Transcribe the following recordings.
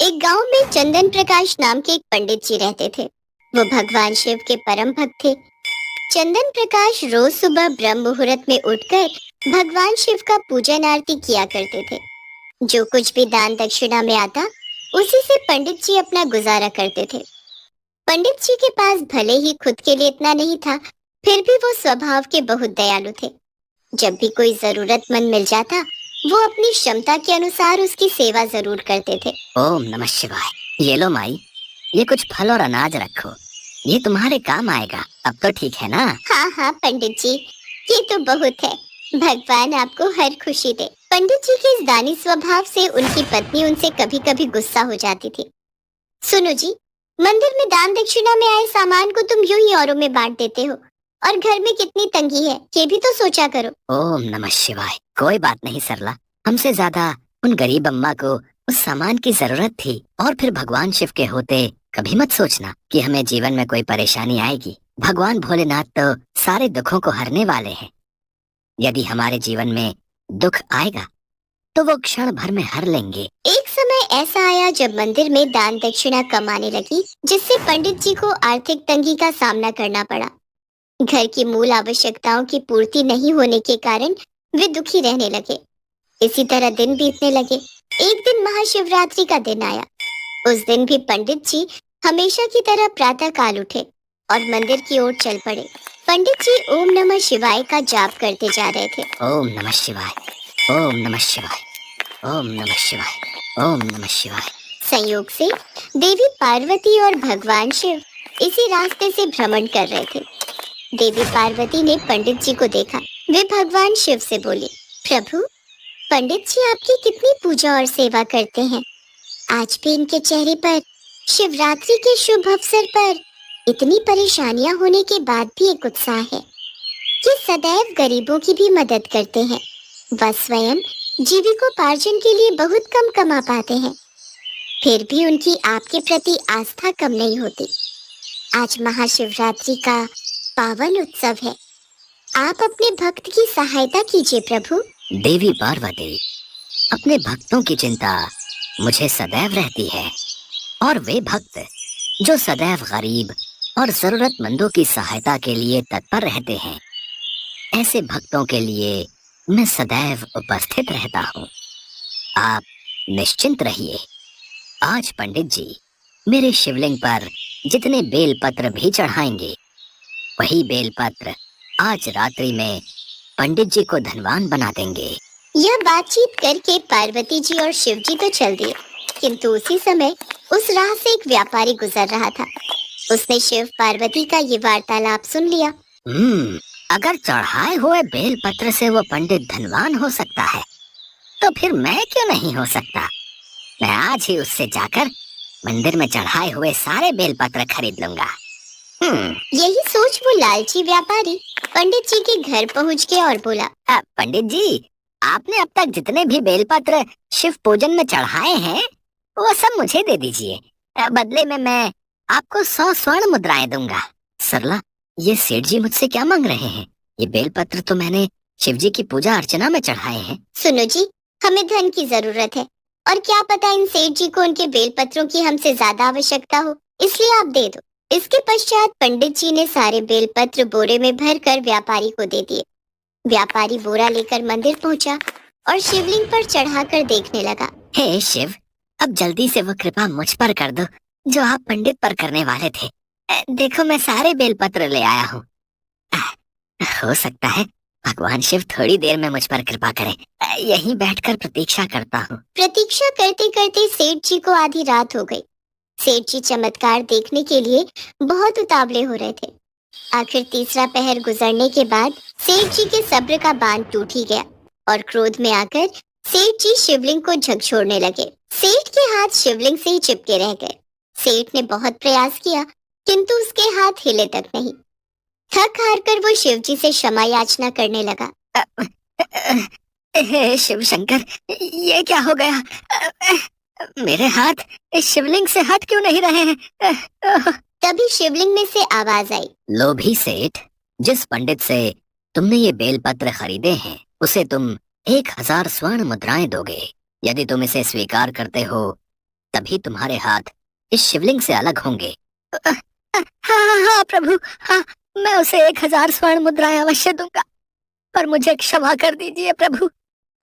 एक गांव में चंदन प्रकाश नाम के एक पंडित जी रहते थे। वो भगवान शिव के परम भक्त थे। चंदन प्रकाश रोज सुबह ब्रह्म मुहूर्त में उठकर भगवान शिव का पूजन आरती किया करते थे। जो कुछ भी दान दक्षिणा में आता, उसी से पंडित जी अपना गुजारा करते थे। पंडित जी के पास भले ही खुद के लिए इतना नहीं था, फिर भी वो स्वभाव के बहुत दयालु थे। जब भी कोई जरूरतमंद मिल जाता, वो अपनी क्षमता के अनुसार उसकी सेवा जरूर करते थे। ओम नमः शिवाय। ये लो माई, ये कुछ फल और अनाज रखो, ये तुम्हारे काम आएगा। अब तो ठीक है ना? हाँ हाँ पंडित जी, ये तो बहुत है। भगवान आपको हर खुशी दे। पंडित जी के इस दानी स्वभाव से उनकी पत्नी उनसे कभी कभी गुस्सा हो जाती थी। सुनो जी, मंदिर में दान दक्षिणा में आए सामान को तुम यूं ही औरों में बांट देते हो, और घर में कितनी तंगी है ये भी तो सोचा करो। ओम नमः शिवाय। कोई बात नहीं सरला, हमसे ज्यादा उन गरीब अम्मा को उस सामान की जरूरत थी। और फिर भगवान शिव के होते कभी मत सोचना कि हमें जीवन में कोई परेशानी आएगी। भगवान भोलेनाथ तो सारे दुखों को हरने वाले हैं। यदि हमारे जीवन में दुख आएगा तो वो क्षण भर में हर लेंगे। एक समय ऐसा आया जब मंदिर में दान दक्षिणा कम आने लगी, जिससे पंडित जी को आर्थिक तंगी का सामना करना पड़ा। घर की मूल आवश्यकताओं की पूर्ति नहीं होने के कारण वे दुखी रहने लगे। इसी तरह दिन बीतने लगे। एक दिन महाशिवरात्रि का दिन आया। उस दिन भी पंडित जी हमेशा की तरह प्रातः काल उठे और मंदिर की ओर चल पड़े। पंडित जी ओम नमः शिवाय का जाप करते जा रहे थे। ओम नमः शिवाय, ओम नमः शिवाय, ओम नमः शिवाय, ओम नमः शिवाय। संयोग से देवी पार्वती और भगवान शिव इसी रास्ते से भ्रमण कर रहे थे। देवी पार्वती ने पंडित जी को देखा। वे भगवान शिव से बोली, प्रभु, पंडित जी आपकी कितनी पूजा और सेवा करते हैं। आज भी इनके चेहरे पर शिवरात्रि के शुभ अवसर पर इतनी परेशानियां होने के बाद भी एक उत्साह है। ये सदैव गरीबों की भी मदद करते हैं। वह स्वयं जीविकोपार्जन के लिए बहुत कम कमा पाते हैं, फिर भी उनकी आपके प्रति आस्था कम नहीं होती। आज महाशिवरात्रि का पावन उत्सव है। आप अपने भक्त की सहायता कीजिए प्रभु। देवी पार्वती, अपने भक्तों की चिंता मुझे सदैव रहती है, और वे भक्त जो सदैव गरीब और जरूरतमंदों की सहायता के लिए तत्पर रहते हैं, ऐसे भक्तों के लिए मैं सदैव उपस्थित रहता हूँ। आप निश्चिंत रहिए। आज पंडित जी मेरे शिवलिंग पर जितने बेलपत्र भी चढ़ाएंगे, वही बेलपत्र आज रात्रि में पंडित जी को धनवान बना देंगे। यह बातचीत करके पार्वती जी और शिव जी तो चल दिए, किंतु उसी समय उस राह से एक व्यापारी गुजर रहा था। उसने शिव पार्वती का ये वार्तालाप सुन लिया। अगर चढ़ाए हुए बेलपत्र से वो पंडित धनवान हो सकता है, तो फिर मैं क्यों नहीं हो सकता? मैं आज ही उससे जाकर मंदिर में चढ़ाए हुए सारे बेलपत्र खरीद लूंगा। यही सोच वो लालची व्यापारी पंडित जी के घर पहुंच गया और बोला, पंडित जी, आपने अब तक जितने भी बेलपत्र शिव पूजन में चढ़ाए हैं, वो सब मुझे दे दीजिए। बदले में मैं आपको 100 स्वर्ण मुद्राएं दूंगा। सरला, ये सेठ जी मुझसे क्या मांग रहे हैं? ये बेलपत्र तो मैंने शिव जी की पूजा अर्चना में चढ़ाए हैं। सुनो जी, हमें धन की जरूरत है, और क्या पता इन सेठ जी को उनके बेलपत्रों की हमसे ज्यादा आवश्यकता हो, इसलिए आप दे दो। इसके पश्चात पंडित जी ने सारे बेलपत्र बोरे में भरकर व्यापारी को दे दिए। व्यापारी बोरा लेकर मंदिर पहुंचा और शिवलिंग पर चढ़ाकर देखने लगा। हे शिव, अब जल्दी से वो कृपा मुझ पर कर दो जो आप पंडित पर करने वाले थे। देखो, मैं सारे बेलपत्र ले आया हूँ। हो सकता है भगवान शिव थोड़ी देर में मुझ पर कृपा करें। यहीं बैठकर प्रतीक्षा करता हूँ। प्रतीक्षा करते करते सेठ जी को आधी रात हो गई। सेठ जी चमत्कार देखने के लिए बहुत उतावले हो रहे थे। आखिर तीसरा पहर गुजरने के बाद सेठ जी के सब्र का बांध टूट ही गया, और क्रोध में आकर सेठ जी शिवलिंग को झकझोरने लगे। सेठ के हाथ शिवलिंग से ही चिपके रह गए। सेठ ने बहुत प्रयास किया, किंतु उसके हाथ हिले तक नहीं। थक हार कर वो शिव जी से क्षमा याचना करने लगा। हे शिव शंकर, ये क्या हो गया? मेरे हाथ इस शिवलिंग से हट क्यों नहीं रहे हैं? तभी शिवलिंग में से आवाज आई, लोभी सेठ, जिस पंडित से तुमने ये बेलपत्र खरीदे हैं, उसे तुम 1000 स्वर्ण मुद्राएं दोगे। यदि तुम इसे स्वीकार करते हो तभी तुम्हारे हाथ इस शिवलिंग से अलग होंगे। हाँ हाँ हाँ प्रभु, हाँ, मैं उसे 1000 स्वर्ण मुद्राएं अवश्य दूंगा, पर मुझे क्षमा कर दीजिए प्रभु।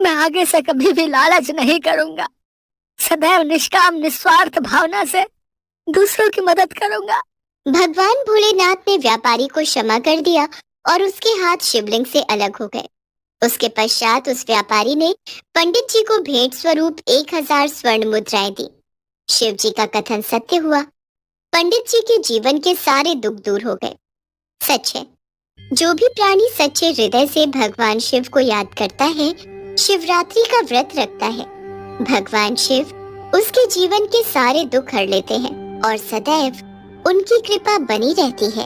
मैं आगे से कभी भी लालच नहीं करूंगा, सदैव निष्काम निस्वार्थ भावना से दूसरों की मदद करूंगा। भगवान भोलेनाथ ने व्यापारी को क्षमा कर दिया और उसके हाथ शिवलिंग से अलग हो गए। उसके पश्चात उस व्यापारी ने पंडित जी को भेंट स्वरूप 1000 स्वर्ण मुद्राएं दी। शिव जी का कथन सत्य हुआ। पंडित जी के जीवन के सारे दुख दूर हो गए। सच है, जो भी प्राणी सच्चे हृदय से भगवान शिव को याद करता है, शिवरात्रि का व्रत रखता है, भगवान शिव उसके जीवन के सारे दुख हर लेते हैं और सदैव उनकी कृपा बनी रहती है।